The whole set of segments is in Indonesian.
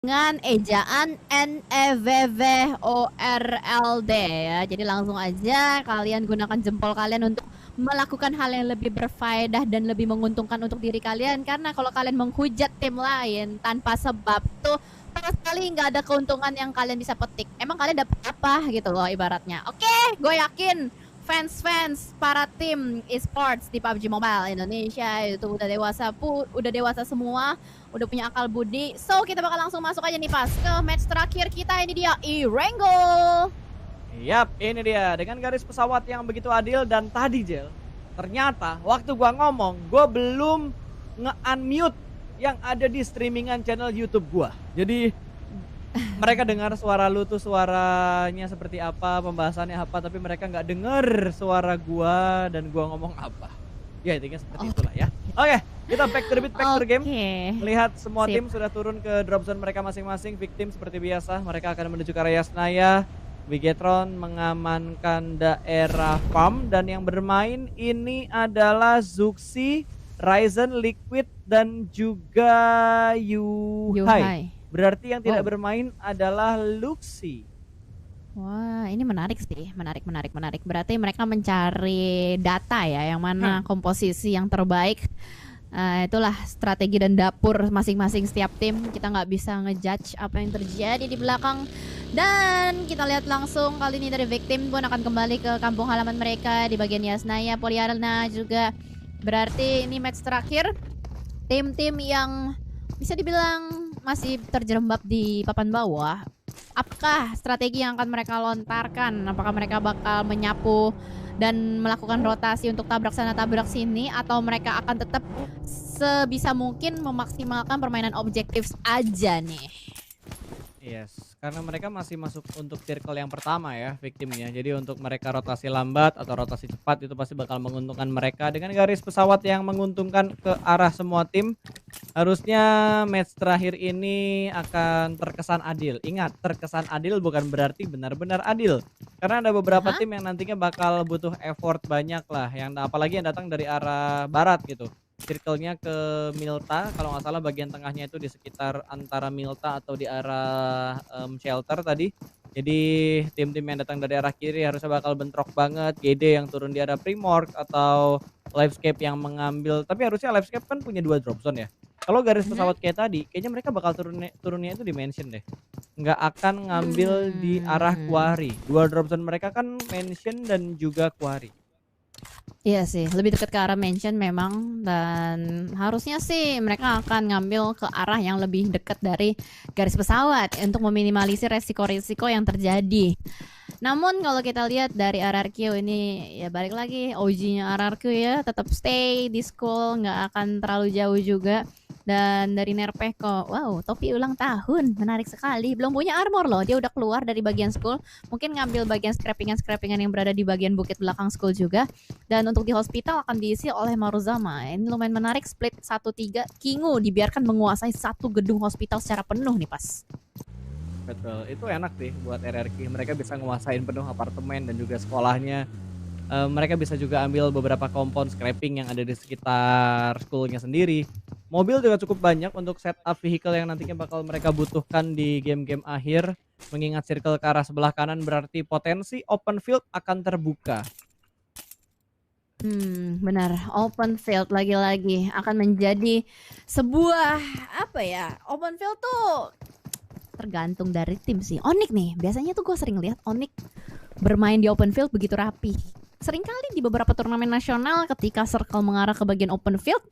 dengan ejaan NEVVORLD ya. Jadi langsung aja kalian gunakan jempol kalian untuk melakukan hal yang lebih berfaedah dan lebih menguntungkan untuk diri kalian. Karena kalau kalian menghujat tim lain tanpa sebab tuh sama sekali nggak ada keuntungan yang kalian bisa petik. Emang kalian dapat apa gitu loh ibaratnya. Oke, gue yakin fans-fans para tim e-sports di PUBG Mobile Indonesia itu udah dewasa semua, udah punya akal budi. So kita bakal langsung masuk aja nih pas ke match terakhir kita, ini dia Erangel. Yap, ini dia dengan garis pesawat yang begitu adil dan tadi Jel. Ternyata waktu gua ngomong, gua belum nge-unmute yang ada di streamingan channel YouTube gua. Jadi mereka dengar suara lu tuh suaranya seperti apa, pembahasannya apa, tapi mereka nggak denger suara gua dan gua ngomong apa. Ya intinya seperti itulah ya. Oke, kita back to the beat, back to the game. Lihat semua tim sudah turun ke drop zone mereka masing-masing. Victim seperti biasa, mereka akan menuju ke area Snaya. Bigetron mengamankan daerah farm dan yang bermain ini adalah Zuxi, Ryzen, Liquid dan juga Yuhai. Berarti yang tidak bermain adalah Luxi. Wah, ini menarik sih, menarik. Berarti mereka mencari data ya, yang mana komposisi yang terbaik. Itulah strategi dan dapur masing-masing setiap tim. Kita nggak bisa ngejudge apa yang terjadi di belakang. Dan kita lihat langsung kali ini dari Victim pun akan kembali ke kampung halaman mereka di bagian Yasnaya, Polyarena juga. Berarti ini match terakhir. Tim-tim yang bisa dibilang masih terjerembab di papan bawah. Apakah strategi yang akan mereka lontarkan? Apakah mereka bakal menyapu dan melakukan rotasi untuk tabrak sana tabrak sini, atau mereka akan tetap sebisa mungkin memaksimalkan permainan objektif aja nih? Yes, karena mereka masih masuk untuk circle yang pertama ya victimnya. Jadi untuk mereka rotasi lambat atau rotasi cepat itu pasti bakal menguntungkan mereka. Dengan garis pesawat yang menguntungkan ke arah semua tim, harusnya match terakhir ini akan terkesan adil. Ingat, terkesan adil bukan berarti benar-benar adil. Karena ada beberapa tim yang nantinya bakal butuh effort banyak lah, yang apalagi yang datang dari arah barat gitu. Circle-nya ke Milta, kalau nggak salah bagian tengahnya itu di sekitar antara Milta atau di arah shelter tadi. Jadi tim-tim yang datang dari arah kiri harusnya bakal bentrok banget. GD yang turun di arah Primork atau Livescape yang mengambil, tapi harusnya Livescape kan punya 2 drop zone ya. Kalau garis pesawat kayak tadi, kayaknya mereka bakal turunnya itu di Mansion deh. Nggak akan ngambil di arah Quarry. 2 drop zone mereka kan Mansion dan juga Quarry. Iya sih, lebih dekat ke arah Mansion memang, dan harusnya sih mereka akan ngambil ke arah yang lebih dekat dari garis pesawat untuk meminimalisir resiko-resiko yang terjadi. Namun kalau kita lihat dari RRQ ini, ya balik lagi OG-nya RRQ ya, tetap stay di school, nggak akan terlalu jauh juga. Dan dari Nerpeko, wow, topi ulang tahun, menarik sekali. Belum punya armor loh, dia udah keluar dari bagian school. Mungkin ngambil bagian scrappingan yang berada di bagian bukit belakang school juga. Dan untuk di hospital akan diisi oleh Maruzama. Ini lumayan menarik, split 1-3. Kingu dibiarkan menguasai satu gedung hospital secara penuh nih pas. Betul, itu enak sih buat RRQ. Mereka bisa nguasain penuh apartemen dan juga sekolahnya. Mereka bisa juga ambil beberapa kompon scrapping yang ada di sekitar schoolnya sendiri. Mobil juga cukup banyak untuk setup vehicle yang nantinya bakal mereka butuhkan di game-game akhir. Mengingat circle ke arah sebelah kanan berarti potensi open field akan terbuka. Benar, open field lagi-lagi akan menjadi sebuah apa ya? Open field tuh tergantung dari tim sih. Onyx nih, biasanya tuh gue sering lihat Onyx bermain di open field begitu rapi. Seringkali di beberapa turnamen nasional ketika circle mengarah ke bagian open field,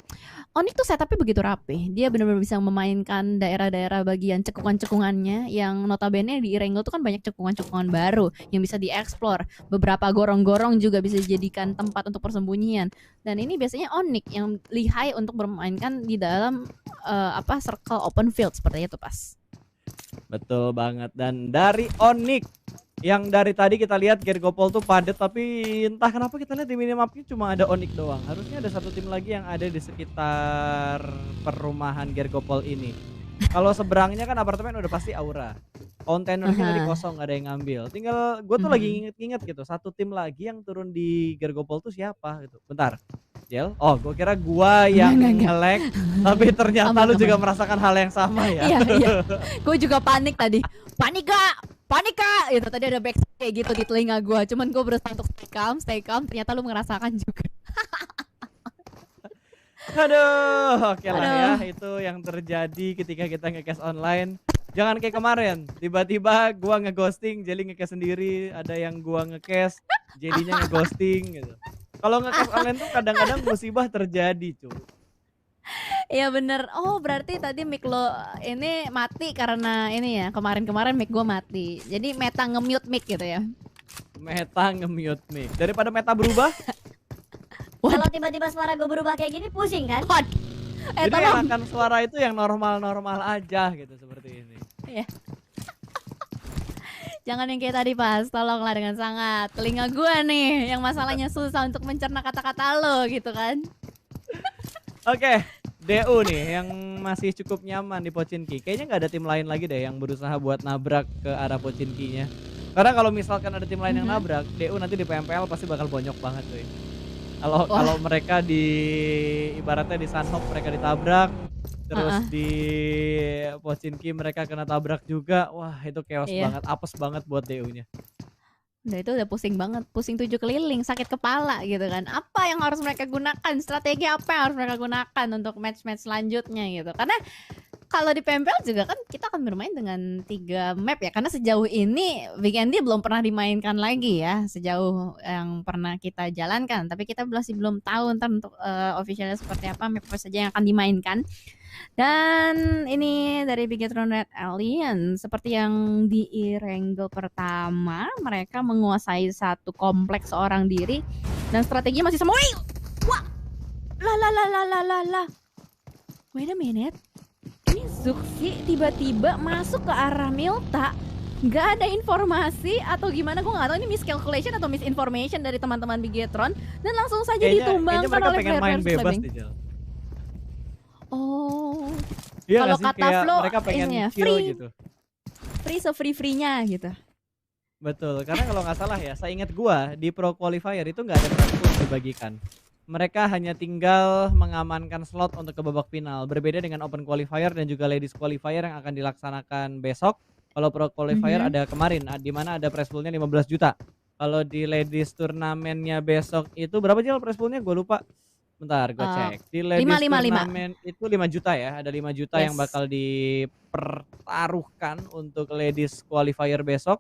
Onyx tuh setupnya begitu rapi. Dia benar-benar bisa memainkan daerah-daerah bagian cekungan-cekungannya yang notabene di Erangel tuh kan banyak cekungan-cekungan baru yang bisa dieksplor. Beberapa gorong-gorong juga bisa dijadikan tempat untuk persembunyian. Dan ini biasanya Onyx yang lihai untuk bermainkan di dalam circle open field seperti itu pas. Betul banget. Dan dari Onyx yang dari tadi kita lihat Gergopol tuh padat, tapi entah kenapa kita lihat di minimapnya cuma ada Onyx doang. Harusnya ada satu tim lagi yang ada di sekitar perumahan Gergopol ini. Kalau seberangnya kan apartemen udah pasti Aura. Kontainernya tadi kosong, gak ada yang ngambil. Tinggal gue tuh lagi inget-inget gitu, satu tim lagi yang turun di Gergopol tuh siapa gitu. Bentar. Jel? Oh, gua kira gua yang Enggak. nge-lag, tapi ternyata Aman, lu juga aman. merasakan hal yang sama ya. Iya, iya. Gue juga panik tadi. Panik Kak! Panik Kak! Itu tadi ada back kayak gitu di telinga gue. Cuman gue berusaha untuk stay calm. Ternyata lu merasakan juga. Aduh, oke lah ya, Aduh. itu yang terjadi ketika kita nge-cash online. Jangan kayak kemarin, tiba-tiba gua nge-ghosting, Jelly nge-cash sendiri, ada yang gua nge-cash, Jelly-nya nge-ghosting gitu. Kalau nge-cash online tuh kadang-kadang musibah terjadi, cuy. Iya bener. Oh berarti tadi mic lo ini mati karena ini ya. Kemarin-kemarin mic gue mati. Jadi meta nge-mute mic gitu ya. Meta nge-mute mic. Daripada meta berubah, Kalau tiba-tiba suara gue berubah kayak gini pusing kan? jadi Tolong. enakan suara itu yang normal-normal aja gitu seperti ini. Iya. Jangan yang kayak tadi Pas, tolonglah dengan sangat. Telinga gue nih yang masalahnya susah untuk mencerna kata-kata lo gitu kan. Oke, DU nih yang masih cukup nyaman di Pochinki. Kayaknya nggak ada tim lain lagi deh yang berusaha buat nabrak ke arah Pochinki-nya. Karena kalau misalkan ada tim lain yang nabrak, DU nanti di PMPL pasti bakal bonyok banget tuh. Kalau mereka di ibaratnya di Sunhawk mereka ditabrak, terus di Pochinki mereka kena tabrak juga. Wah, itu chaos Iya. banget, apes banget buat DU-nya. Udah itu udah pusing banget, pusing 7 keliling, sakit kepala gitu kan. Apa yang harus mereka gunakan? Strategi apa yang harus mereka gunakan untuk match-match selanjutnya gitu. Karena kalau di PMPL juga kan kita akan bermain dengan 3 map ya. Karena sejauh ini Weekendy belum pernah dimainkan lagi ya, sejauh yang pernah kita jalankan. Tapi kita masih belum tahu ntar untuk officialnya seperti apa, map apa saja yang akan dimainkan. Dan ini dari Bigetron Red Alien, seperti yang di Erangel pertama, mereka menguasai satu kompleks seorang diri dan strategi masih sama. Wih! Wah! Lah. Wait a minute. Ini Zuxi tiba-tiba masuk ke arah Milta. Nggak ada informasi atau gimana, gue nggak tahu ini miscalculation atau misinformation dari teman-teman Bigetron dan langsung saja Kayaknya ditumbangkan mereka oleh pengen main player-player bebas Slabing. deh, Jel. Oh, Iya kalau nggak sih? kata Kayak Flo, mereka pengen ini ya, chill free. gitu. Free se-free-nya gitu. Betul, karena kalau nggak salah ya, saya ingat gua di Pro Qualifier itu nggak ada prize pool dibagikan. Mereka hanya tinggal mengamankan slot untuk ke babak final. Berbeda dengan Open Qualifier dan juga Ladies Qualifier yang akan dilaksanakan besok. Kalau Pro Qualifier ada kemarin, di mana ada prize poolnya 15 juta. Kalau di Ladies turnamennya besok itu berapa Jel prize poolnya? Gue lupa. Bentar, gue cek. Di Ladies 5. turnamen itu 5 juta ya. Ada 5 juta yang Yes. bakal dipertaruhkan untuk Ladies Qualifier besok.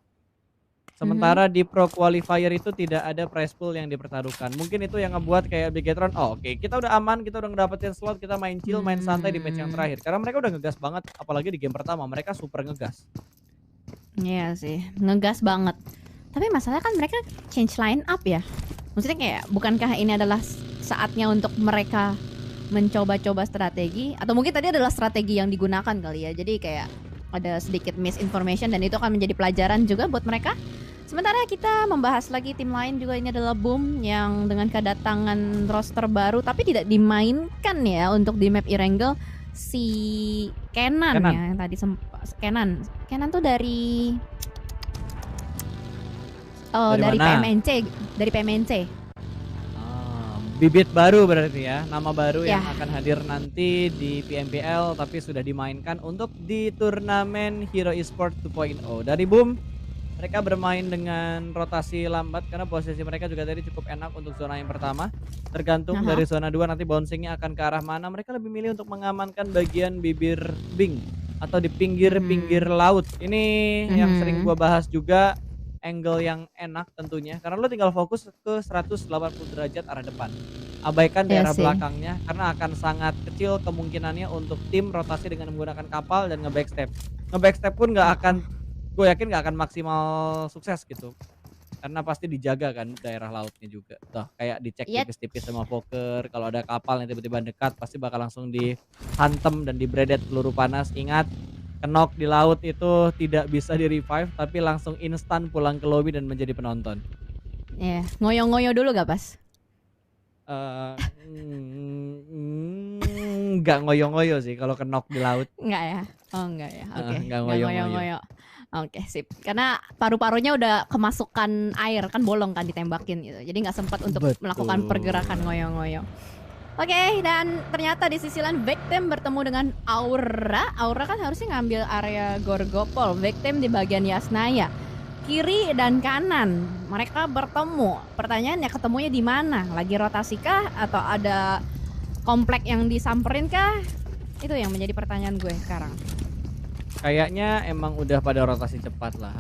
Sementara di Pro Qualifier itu tidak ada prize pool yang dipertaruhkan. Mungkin itu yang ngebuat kayak Bigetron, oh oke, kita udah aman, kita udah ngedapetin slot, kita main chill, main santai di match yang terakhir. Karena mereka udah ngegas banget, apalagi di game pertama, mereka super ngegas. Iya sih, ngegas banget. Tapi masalahnya kan mereka change line up ya. Maksudnya kayak bukankah ini adalah saatnya untuk mereka mencoba-coba strategi, atau mungkin tadi adalah strategi yang digunakan kali ya. Jadi kayak ada sedikit misinformation dan itu akan menjadi pelajaran juga buat mereka. Sementara kita membahas lagi tim lain juga, ini adalah Boom yang dengan kedatangan roster baru tapi tidak dimainkan ya untuk di map Erangel, si Kenan ya yang tadi Kenan tuh dari dari mana? PMNC. Bibit baru berarti ya, nama baru Ya. yang akan hadir nanti di PMPL tapi sudah dimainkan untuk di turnamen Hero Esport 2.0. Dari Boom, mereka bermain dengan rotasi lambat karena posisi mereka juga tadi cukup enak untuk zona yang pertama. Tergantung dari zona 2 nanti bouncingnya akan ke arah mana. Mereka lebih milih untuk mengamankan bagian bibir Bing atau di pinggir-pinggir laut. Ini yang sering gua bahas juga, angle yang enak tentunya karena lo tinggal fokus ke 180 derajat arah depan. Abaikan daerah belakangnya karena akan sangat kecil kemungkinannya untuk tim rotasi dengan menggunakan kapal dan nge-backstep. Nge-backstep pun nggak akan, gue yakin nggak akan maksimal sukses gitu. Karena pasti dijaga kan daerah lautnya juga. Tuh, kayak dicek tipis-tipis sama poker. Kalau ada kapal yang tiba-tiba dekat pasti bakal langsung dihantem dan dibredet peluru panas. Ingat, kenok di laut itu tidak bisa di-revive tapi langsung instan pulang ke lobby dan menjadi penonton. Iya, ngoyo-ngoyo dulu gak Pas? Nggak ngoyo-ngoyo sih kalau kenok di laut. Enggak ya? Oh enggak ya, oke. Nggak ngoyo-ngoyo. Oke, sip. Karena paru-parunya udah kemasukan air kan, bolong kan ditembakin gitu. Jadi nggak sempat untuk melakukan pergerakan ngoyo-ngoyo. Oke, dan ternyata di sisi lain Victim bertemu dengan Aura. Aura kan harusnya ngambil area Gorgopol. Victim di bagian Yasnaya. Kiri dan kanan mereka bertemu. Pertanyaannya ketemunya di mana? Lagi rotasi kah atau ada komplek yang disamperin kah? Itu yang menjadi pertanyaan gue sekarang. Kayaknya emang udah pada rotasi cepat lah.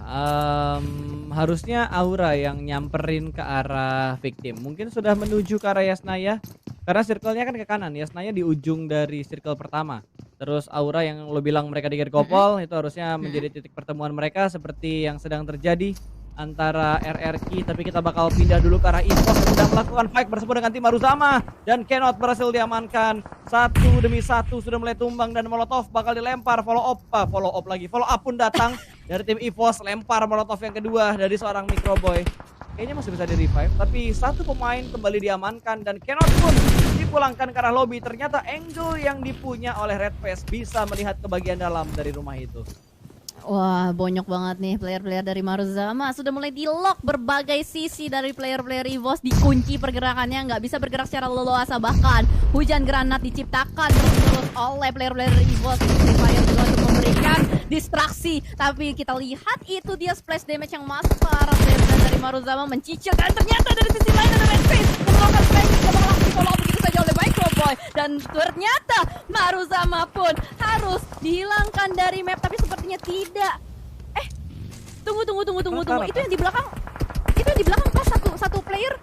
Harusnya Aura yang nyamperin ke arah Victim. Mungkin sudah menuju ke arah Yasnaya. Karena circle-nya kan ke kanan. Yasnaya di ujung dari circle pertama. Terus Aura yang lo bilang mereka di Gergopol itu harusnya menjadi titik pertemuan mereka seperti yang sedang terjadi antara RRQ, tapi kita bakal pindah dulu ke arah EVOS yang sedang melakukan fight bersama dengan tim Maruzama dan Kenot berhasil diamankan. Satu demi satu sudah mulai tumbang dan Molotov bakal dilempar. Follow up pun datang dari tim EVOS, lempar Molotov yang kedua dari seorang Microboy. Kayaknya masih bisa di-revive, tapi satu pemain kembali diamankan dan Kenot pun dipulangkan ke arah lobby. Ternyata angle yang dipunya oleh Red Face bisa melihat ke bagian dalam dari rumah itu. Wah, bonyok banget nih player-player dari Maruzama. Sudah mulai di-lock berbagai sisi dari player-player EVOS. Dikunci pergerakannya, nggak bisa bergerak secara leluasa. Bahkan hujan granat diciptakan terus oleh player-player EVOS. Fire juga untuk memberikan distraksi. Tapi kita lihat itu dia splash damage yang masuk ke arah player-player dari Maruzama. Mencicil dan ternyata dari sisi lain ada Red Face melakukan splash yang langsung follow up begitu saja oleh Microboy. Dan ternyata Maruzama pun harus dihilangkan dari map, tapi sepertinya tidak. Tunggu. Itu yang di belakang pas satu player.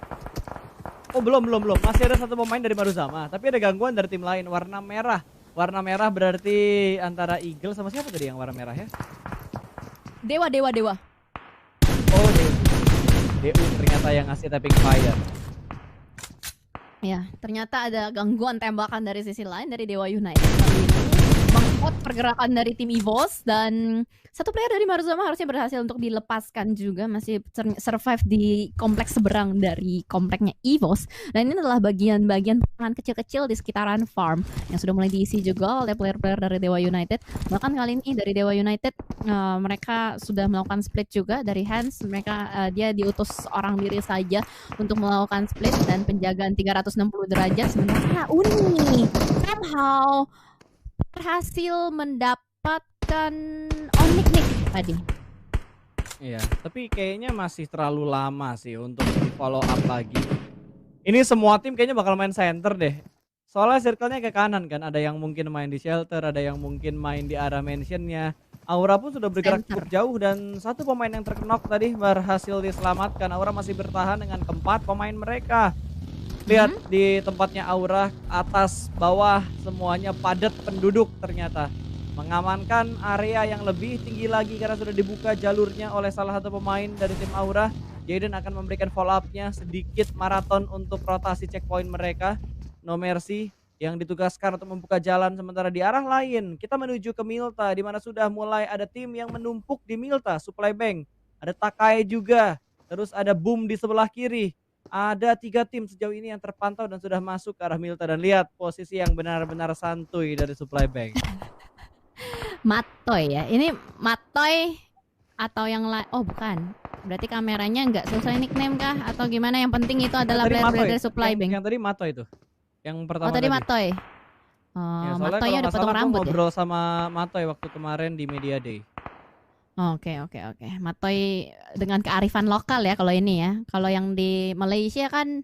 Oh, belum. Masih ada satu pemain dari Maruzama, tapi ada gangguan dari tim lain warna merah. Warna merah berarti antara Eagle sama siapa tadi yang warna merah ya? Dewa. Oh, DU ternyata yang ngasih tapping fire. Ya, ternyata ada gangguan tembakan dari sisi lain dari Dewa United. Kali ini mengkot pergerakan dari tim EVOS dan satu player dari Maruzama harusnya berhasil untuk dilepaskan juga, masih survive di kompleks seberang dari kompleknya EVOS. Dan ini adalah bagian-bagian perangan kecil-kecil di sekitaran farm yang sudah mulai diisi juga oleh player-player dari Dewa United. Bahkan kali ini dari Dewa United mereka sudah melakukan split juga dari Hans. Dia diutus orang diri saja untuk melakukan split dan penjagaan 360 derajat. Sementara Uni somehow berhasil mendapatkan Onyx nih tadi. Iya, tapi kayaknya masih terlalu lama sih untuk di follow up lagi. Ini semua tim kayaknya bakal main center deh. Soalnya circle-nya ke kanan kan, ada yang mungkin main di shelter, ada yang mungkin main di arah mansion-nya. Aura pun sudah bergerak cukup jauh dan satu pemain yang terknok tadi berhasil diselamatkan. Aura masih bertahan dengan keempat pemain mereka. Lihat di tempatnya Aura, atas bawah semuanya padat penduduk ternyata. Mengamankan area yang lebih tinggi lagi karena sudah dibuka jalurnya oleh salah satu pemain dari tim Aura. Jaden akan memberikan follow up-nya sedikit maraton untuk rotasi checkpoint mereka. No Mercy yang ditugaskan untuk membuka jalan, sementara di arah lain kita menuju ke Milta di mana sudah mulai ada tim yang menumpuk di Milta supply bank. Ada Takai juga, terus ada Boom di sebelah kiri. Ada 3 tim sejauh ini yang terpantau dan sudah masuk ke arah Milta, dan lihat posisi yang benar-benar santuy dari supply bank. Matoy ya, ini Matoy atau yang lain? Oh bukan, berarti kameranya nggak sesuai nickname kah atau gimana? Yang penting itu adalah player-player dari supply bank. Yang tadi Matoy itu, yang pertama tadi. Matoy. Ya, Matoynya udah potong rambut ya? Ngobrol sama Matoy waktu kemarin di Media Day. Oke. Matoy dengan kearifan lokal ya kalau ini ya. Kalau yang di Malaysia kan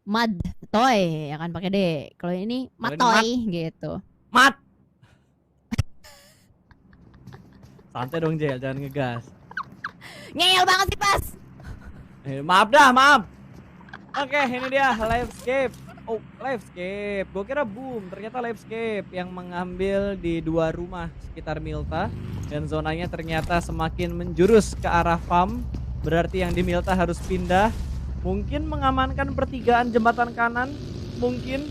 Mad Toy ya kan pakai D. Kalau ini Matoy gitu. Mat. Santai dong Jel, jangan ngegas. Ngeyel banget sih pas. Maaf. Oke, ini dia Livescape. Oh, Livescape. Gue kira Boom, ternyata Livescape yang mengambil di 2 rumah sekitar Milta. Dan zonanya ternyata semakin menjurus ke arah farm. Berarti yang di Milta harus pindah. Mungkin mengamankan pertigaan jembatan kanan. Mungkin.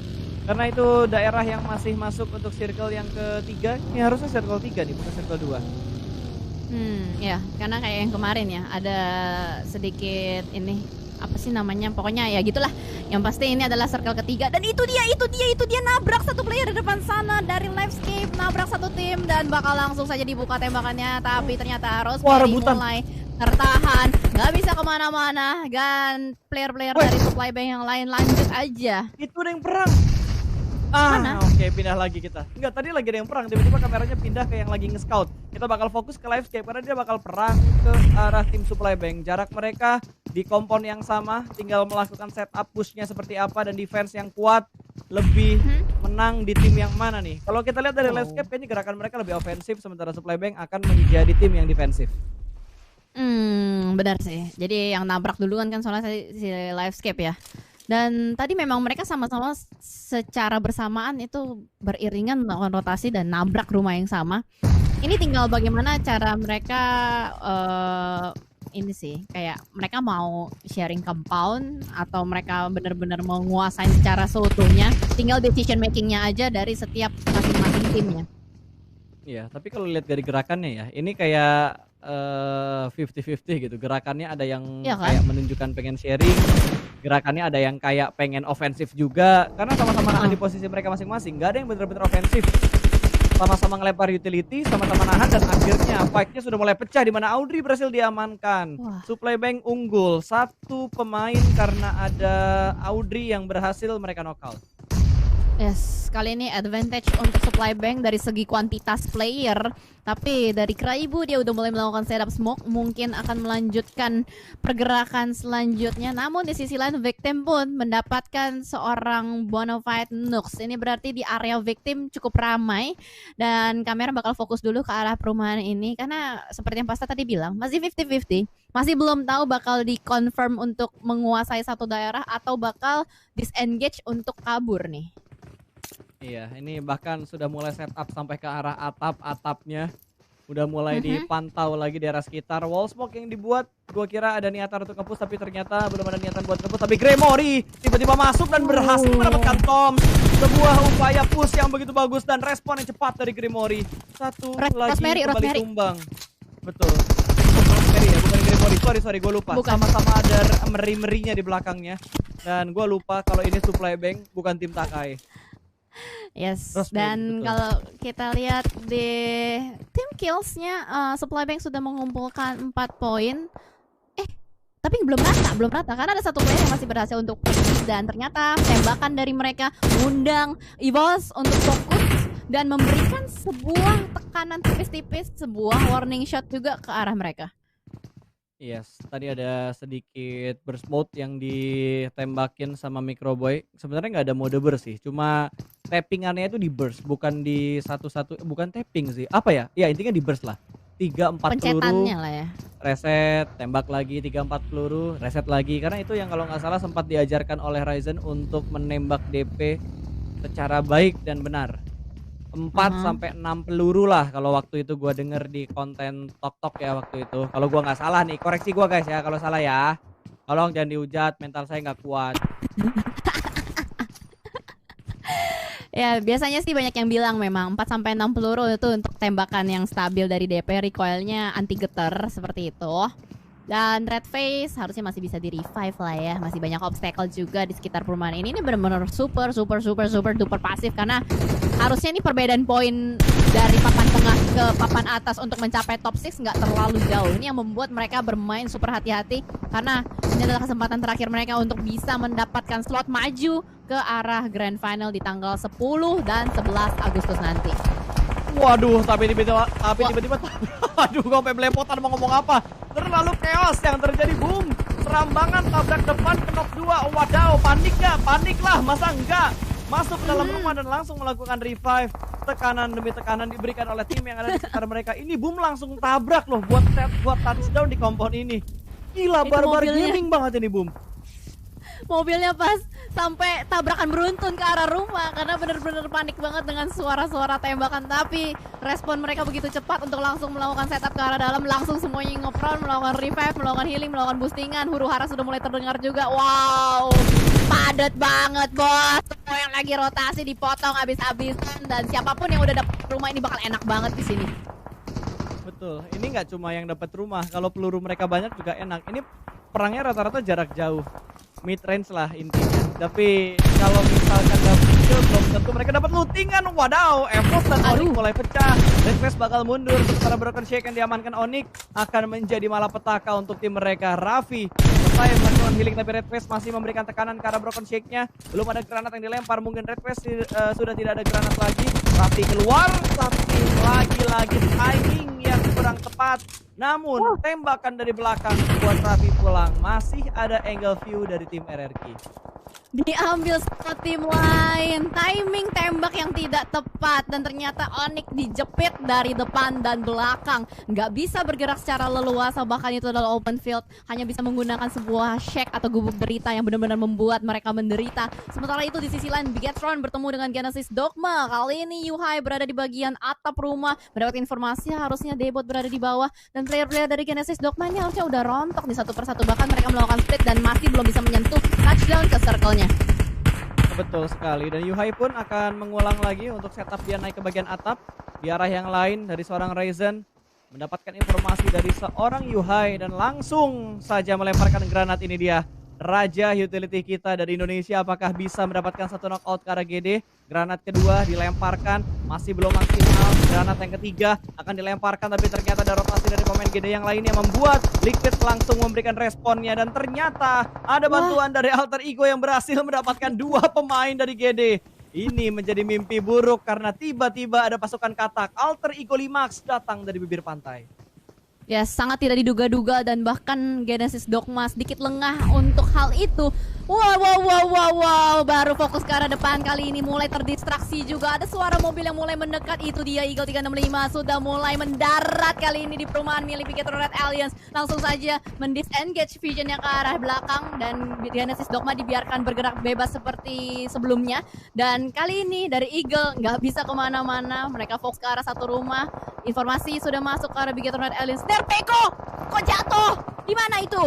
Karena itu daerah yang masih masuk untuk circle yang ketiga. Ini harusnya circle 3 nih, bukan circle 2. Ya, karena kayak yang kemarin ya. Ada sedikit ini. Apa sih namanya? Pokoknya ya gitulah. Yang pasti ini adalah circle ketiga. Dan itu dia nabrak satu player di depan sana dari Livescape, nabrak satu tim dan bakal langsung saja dibuka tembakannya. Tapi ternyata Rosemary mulai tertahan, nggak bisa kemana-mana. Dan player-player dari supply bank yang lain lanjut aja. Itu ada yang perang. Mana? Oke, pindah lagi kita. Enggak, tadi lagi ada yang perang, tiba-tiba kameranya pindah ke yang lagi nge-scout. Kita bakal fokus ke Livescape karena dia bakal perang ke arah tim Supply Bank. Jarak mereka di kompon yang sama, tinggal melakukan setup push-nya seperti apa dan defense yang kuat lebih menang di tim yang mana nih. Kalau kita lihat dari Livescape kayaknya gerakan mereka lebih ofensif sementara Supply Bank akan menjadi tim yang defensif. Benar sih. Jadi yang nabrak duluan kan soalnya si Livescape ya. Dan tadi memang mereka sama-sama secara bersamaan itu beriringan melakukan rotasi dan nabrak rumah yang sama. Ini tinggal bagaimana cara mereka ini sih kayak mereka mau sharing compound atau mereka benar-benar mau nguasain secara seutuhnya. Tinggal decision makingnya aja dari setiap masing-masing timnya. Iya, tapi kalau lihat dari gerakannya ya, ini kayak 50-50 gitu. Gerakannya ada yang Iya kan? kayak menunjukkan pengen sharing, gerakannya ada yang kayak pengen ofensif juga. Karena sama-sama nahan di posisi mereka masing-masing, nggak ada yang bener-bener ofensif. Sama-sama ngelempar utility, sama-sama nahan dan akhirnya fight-nya sudah mulai pecah di mana Audrey berhasil diamankan. Wah. Supply Bank unggul, 1 pemain karena ada Audrey yang berhasil mereka knockout. Yes, kali ini advantage untuk Supply Bank dari segi kuantitas player. Tapi dari Kraibu dia udah mulai melakukan setup smoke, mungkin akan melanjutkan pergerakan selanjutnya. Namun di sisi lain Victim pun mendapatkan seorang bonafide Nux. Ini berarti di area Victim cukup ramai dan kamera bakal fokus dulu ke arah perumahan ini karena seperti yang Pasta tadi bilang masih 50-50. Masih belum tahu bakal di-confirm untuk menguasai satu daerah atau bakal disengage untuk kabur nih. Iya, ini bahkan sudah mulai setup sampai ke arah atap-atapnya. Udah mulai dipantau lagi di area sekitar. Wall smoke yang dibuat, gua kira ada niatan untuk nge-push tapi ternyata belum ada niatan buat nge-push. Tapi Gremory tiba-tiba masuk dan berhasil mendapatkan Tom. Sebuah upaya push yang begitu bagus dan respon yang cepat dari Gremory. Satu lagi kembali tumbang. Betul. Rosemary ya, bukan Gremory. Sorry, gua lupa. Sama-sama ada meri-merinya di belakangnya. Dan gua lupa kalau ini Supply Bank bukan tim Takai. Yes, Rosemary, dan betul. kalau kita lihat di tim killsnya Supply Bank sudah mengumpulkan 4 poin. Tapi belum rata karena ada satu player yang masih berhasil untuk pergi dan ternyata tembakan dari mereka mengundang EVOS untuk fokus dan memberikan sebuah tekanan tipis-tipis, sebuah warning shot juga ke arah mereka. Yes, tadi ada sedikit burst mode yang ditembakin sama Microboy. Sebenarnya nggak ada mode burst sih, cuma tappingannya itu di burst, bukan di satu-satu, bukan tapping sih. Apa ya? Ya intinya di burst lah. 3-4 peluru, Pencetannya lah ya. reset, tembak lagi, 3-4 peluru, reset lagi. Karena itu yang kalau nggak salah sempat diajarkan oleh Ryzen untuk menembak DP secara baik dan benar. 4-6 peluru lah kalau waktu itu gua denger di konten Tok ya waktu itu. Kalau gua nggak salah nih, koreksi gua guys ya kalau salah ya. Tolong jangan dihujat, mental saya nggak kuat. Ya biasanya sih banyak yang bilang memang 4-6 peluru itu untuk tembakan yang stabil dari DP, recoilnya anti getar seperti itu. Dan Red Face harusnya masih bisa di revive lah ya. Masih banyak obstacle juga di sekitar perumahan ini. Ini benar-benar super duper pasif karena harusnya ini perbedaan poin dari papan tengah ke papan atas untuk mencapai top 6 nggak terlalu jauh. Ini yang membuat mereka bermain super hati-hati karena ini adalah kesempatan terakhir mereka untuk bisa mendapatkan slot maju ke arah Grand Final di tanggal 10 dan 11 Agustus nanti. Waduh, tapi tiba-tiba aduh, gue sampai belepotan mau ngomong apa. Terlalu chaos yang terjadi, boom. Serambangan tabrak depan ke knock 2. Wadaw, panik gak? Panik lah, masa enggak? Masuk ke dalam rumah dan langsung melakukan revive. Tekanan demi tekanan diberikan oleh tim yang ada di sekitar mereka. Ini boom langsung tabrak loh buat touchdown di kompon ini. Gila, barbar gaming banget ini boom. Mobilnya pas sampai tabrakan beruntun ke arah rumah karena bener-bener panik banget dengan suara-suara tembakan. Tapi respon mereka begitu cepat untuk langsung melakukan setup ke arah dalam. Langsung semuanya ngepron, melakukan revive, melakukan healing, melakukan boostingan. Huru-hara sudah mulai terdengar juga. Wow, padat banget bos. Semua yang lagi rotasi dipotong habis-habisan. Dan siapapun yang udah dapet rumah ini bakal enak banget di sini. Betul, ini nggak cuma yang dapat rumah. Kalau peluru mereka banyak juga enak. Ini perangnya rata-rata jarak jauh, mid range lah intinya. Tapi kalau misalkan dapat kill belum tentu mereka dapat lootingan. Wadaw, Evos dan Onyx mulai pecah. Red Face bakal mundur. Sementara Broken Shake yang diamankan Onyx akan menjadi malapetaka untuk tim mereka. Raffi selesai melakukan healing, tapi Red West masih memberikan tekanan ke arah Broken Shake-nya. Belum ada granat yang dilempar, mungkin Red West sudah tidak ada granat lagi. Raffi keluar, tapi lagi-lagi timing yang kurang tepat. Namun tembakan dari belakang buat Raffi pulang. Masih ada angle view dari tim RRQ. Diambil sama tim lain, timing tembak yang tidak tepat, dan ternyata Onyx dijepit dari depan dan belakang. Nggak bisa bergerak secara leluasa, bahkan itu adalah open field. Hanya bisa menggunakan sebuah shack atau gubuk derita yang benar-benar membuat mereka menderita. Sementara itu di sisi lain Bigetron bertemu dengan Genesis Dogma. Kali ini Yuhai berada di bagian atap rumah, mendapat informasi harusnya Debot berada di bawah, dan player-player dari Genesis Dogma ini harusnya udah rontok nih satu persatu. Bahkan mereka melakukan split dan masih belum bisa menyentuh touchdown ke circle-nya. Betul sekali, dan Yuhai pun akan mengulang lagi untuk setup dia naik ke bagian atap. Di arah yang lain dari seorang Ryzen mendapatkan informasi dari seorang Yuhai dan langsung saja melemparkan granat. Ini dia raja utility kita dari Indonesia, apakah bisa mendapatkan satu knockout ke arah GD. Granat kedua dilemparkan, masih belum maksimal. Granat yang ketiga akan dilemparkan, tapi ternyata ada rotasi dari pemain GD yang lainnya membuat Liquid langsung memberikan responnya. Dan ternyata ada bantuan dari Alter Ego yang berhasil mendapatkan 2 pemain dari GD. Ini menjadi mimpi buruk karena tiba-tiba ada pasukan katak. Alter Ego Limax datang dari bibir pantai. Ya, sangat tidak diduga-duga, dan bahkan Genesis Dogma sedikit lengah untuk hal itu. Wow, baru fokus ke arah depan, kali ini mulai terdistraksi juga. Ada suara mobil yang mulai mendekat, itu dia Eagle 365 sudah mulai mendarat kali ini di perumahan milik Bigetron Red Alliance. Langsung saja mendisengage visionnya ke arah belakang, dan Genesis Dogma dibiarkan bergerak bebas seperti sebelumnya. Dan kali ini dari Eagle nggak bisa kemana-mana, mereka fokus ke arah satu rumah. Informasi sudah masuk ke arah Bigetron Red Alliance. Peko, kok jatuh? Di mana itu?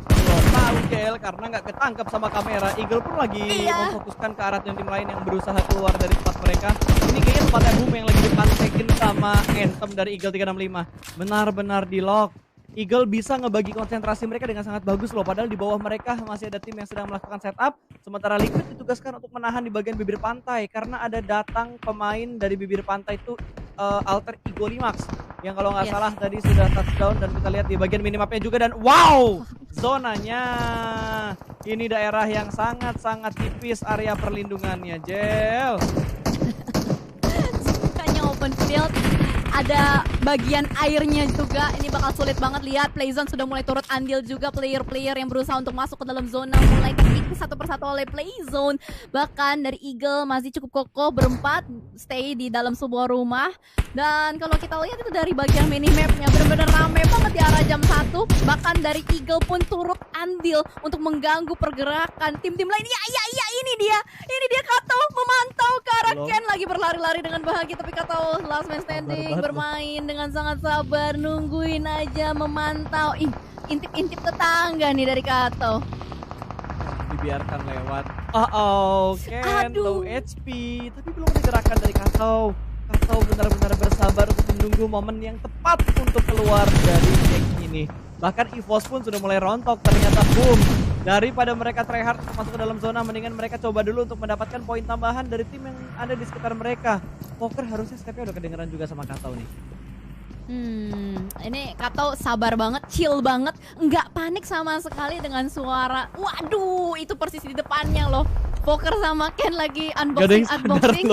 Belum tahu Gel, karena nggak ketangkap sama kamera. Eagle pun lagi memfokuskan ke arah tim lain yang berusaha keluar dari tempat mereka. Ini kayaknya tempatnya Boom yang lagi dipantekin sama Anthem dari Eagle 365. Benar-benar di lock. Eagle bisa ngebagi konsentrasi mereka dengan sangat bagus loh. Padahal di bawah mereka masih ada tim yang sedang melakukan setup. Sementara Liquid ditugaskan untuk menahan di bagian bibir pantai. Karena ada datang pemain dari bibir pantai itu Alter Ego Limax. Yang kalau nggak salah tadi sudah touchdown, dan kita lihat di bagian minimapnya juga. Dan wow, zonanya ini daerah yang sangat-sangat tipis area perlindungannya, Jel. Bukannya open field, ada bagian airnya juga. Ini bakal sulit banget. Lihat, Playzone sudah mulai turut andil juga. Player-player yang berusaha untuk masuk ke dalam zona mulai terkikis satu persatu oleh Playzone. Bahkan dari Eagle masih cukup kokoh berempat stay di dalam sebuah rumah. Dan kalau kita lihat itu dari bagian minimapnya benar-benar rame banget di arah jam 1. Bahkan dari Eagle pun turut andil untuk mengganggu pergerakan tim-tim lain. Ya, ini dia Kato memantau ke arah Ken, lagi berlari-lari dengan bahagia. Tapi Kato last man standing, bermain dengan sangat sabar, nungguin aja, memantau. Intip-intip tetangga nih dari Kato. Dibiarkan lewat. Ken low HP, tapi belum ada gerakan dari Kato. Kato benar-benar bersabar untuk menunggu momen yang tepat untuk keluar dari geng ini. Bahkan EVOS pun sudah mulai rontok. Ternyata Boom, daripada mereka tryhard untuk masuk ke dalam zona, mendingan mereka coba dulu untuk mendapatkan poin tambahan dari tim yang ada di sekitar mereka. Poker harusnya stepnya udah kedengeran juga sama Kato nih. Ini Kato sabar banget, chill banget, nggak panik sama sekali dengan suara. Waduh, itu persis di depannya loh. Poker sama Ken lagi unboxing.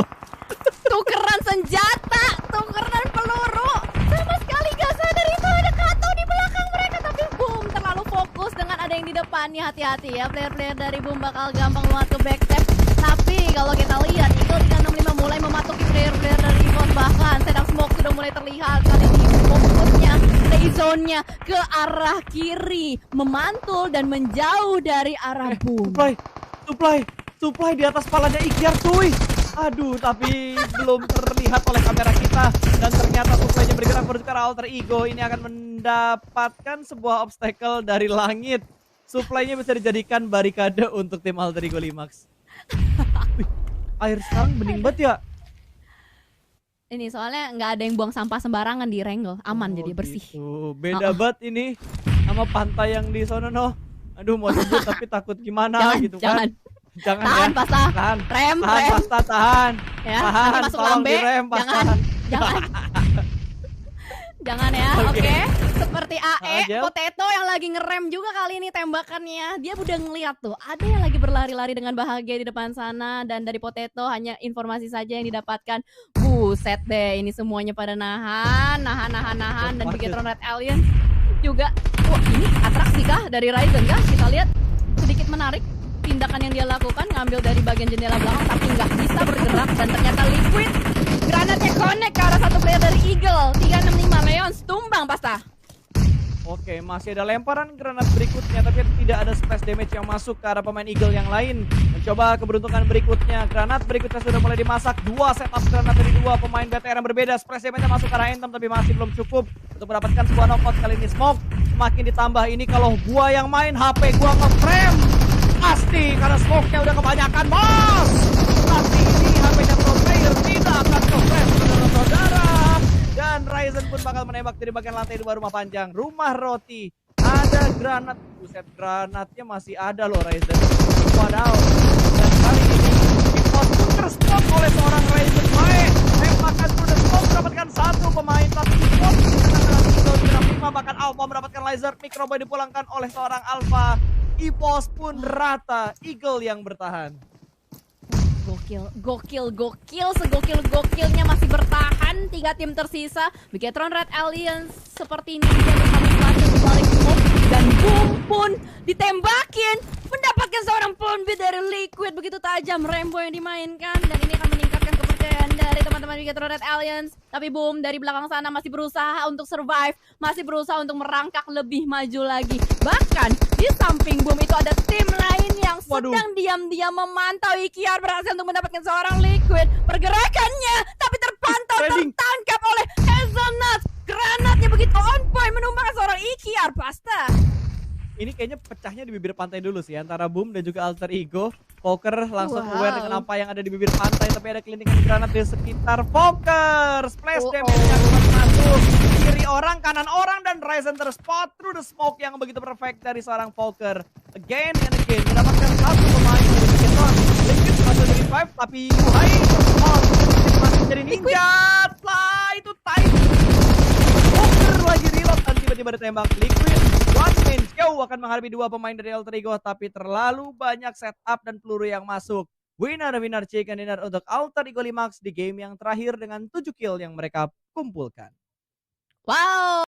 Tukeran senjata, tukeran peluru. Sama sekali gak sadar itu ada Kato di belakang mereka. Tapi Boom terlalu fokus dengan ada yang di depannya. Hati-hati ya, player-player dari Boom bakal gampang lewat ke backstep. Tapi kalau kita lihat, Eagle 365 mulai mematuki player-player dari EVOS. Bahkan sedang smoke sudah mulai terlihat. Kali ini fokusnya play zone-nya ke arah kiri, memantul dan menjauh dari arah Boom. Supply di atas palanya Ikyar cuy. Aduh, tapi belum terlihat oleh kamera kita. Dan ternyata supply-nya bergerak menuju ke arah Alter Ego. Ini akan mendapatkan sebuah obstacle dari langit. Supply-nya bisa dijadikan barikade untuk tim Alter Ego Limax. Air sekarang bening banget ya. Ini soalnya nggak ada yang buang sampah sembarangan di Renggel. Aman jadi bersih. Gitu. Beda banget ini sama pantai yang di sono no. Aduh, mau sebut tapi takut gimana gitu kan. Jangan tahan, ya. Pasta. Tahan. Rem. Pasta, tahan. Ya, tahan. nanti masuk Tolong lambe. direm, Pasta. Jangan. Jangan ya. Oke. Seperti AE Jel. Potato yang lagi ngerem juga kali ini tembakannya. Dia udah ngeliat tuh, ada yang lagi berlari-lari dengan bahagia di depan sana. Dan dari Potato hanya informasi saja yang didapatkan. Buset deh, ini semuanya pada nahan. Dan Bigetron Red Alien juga. Wah, ini atraksi kah dari Ryzen kah? Kita lihat sedikit menarik. Tindakan yang dia lakukan, ngambil dari bagian jendela belakang tapi nggak bisa bergerak. Dan ternyata Liquid, granatnya connect ke arah satu player dari Eagle. 365, Leons tumbang pasta. Oke, masih ada lemparan granat berikutnya, tapi tidak ada splash damage yang masuk ke arah pemain Eagle yang lain. Mencoba keberuntungan berikutnya, granat berikutnya sudah mulai dimasak. 2 setup granat dari 2 pemain BTR yang berbeda. Splash damage masuk ke arah Anthem, tapi masih belum cukup untuk mendapatkan sebuah knockout. Kali ini Smoke semakin ditambah. Ini kalau gua yang main, HP gua nge-frame pasti karena smoke-nya udah kebanyakan, bos. Pasti ini HP-nya pro player tidak akan ke-frame, saudara-saudara. Dan Ryzen pun bakal menembak dari bagian lantai 2 rumah panjang. Rumah roti. Ada granat. Buset, granatnya masih ada loh Ryzen. Wadaw. Dan kali ini Pipos pun terspot oleh seorang Ryzen Mae. Tembakan through the smoke mendapatkan 1 pemain. Tapi Pipos dengan Pima bahkan Alpha mendapatkan laser. Microboy dipulangkan oleh seorang Alpha. Ipos pun rata. Eagle yang bertahan. Gokil, segokil-gokilnya masih bertahan. 3 tim tersisa. Bigetron Red Alliance seperti ini dia bersama di balik smoke. Dan boom pun ditembakin. Mendapatkan seorang pun beat dari Liquid. Begitu tajam Rainbow yang dimainkan. Dan ini akan meningkatkan kepercayaan dari teman-teman Bigetron Red Alliance. Tapi boom dari belakang sana masih berusaha untuk survive. Masih berusaha untuk merangkak lebih maju lagi. Bahkan di samping boom itu ada tim lain yang sedang diam-diam memantau. Ikiar berhasil untuk mendapatkan seorang Liquid. Pergerakannya tapi terpantau, tertangkap oleh Hazelnut. Granatnya begitu on point menumbangkan seorang Ikiar pasta. Ini kayaknya pecahnya di bibir pantai dulu sih antara Boom dan juga Alter Ego. Poker langsung aware dengan apa yang ada di bibir pantai, tapi ada kelintingan granat di sekitar Poker. Splash damage-nya masuk kiri orang, kanan orang, dan Ryzen terspot through the smoke yang begitu perfect dari seorang Poker. Again and again mendapatkan 1 pemain dari Bigetron. Liquid masuk jadi 5, tapi Yuhai masih jadi ninja. Lah itu tight. Poker lagi reload dan tiba-tiba ditembak. Liquid one man show akan menghadapi 2 pemain dari Alter Ego, tapi terlalu banyak setup dan peluru yang masuk. Winner chicken dinner untuk Alter Ego Limax di game yang terakhir dengan 7 kill yang mereka kumpulkan. Wow.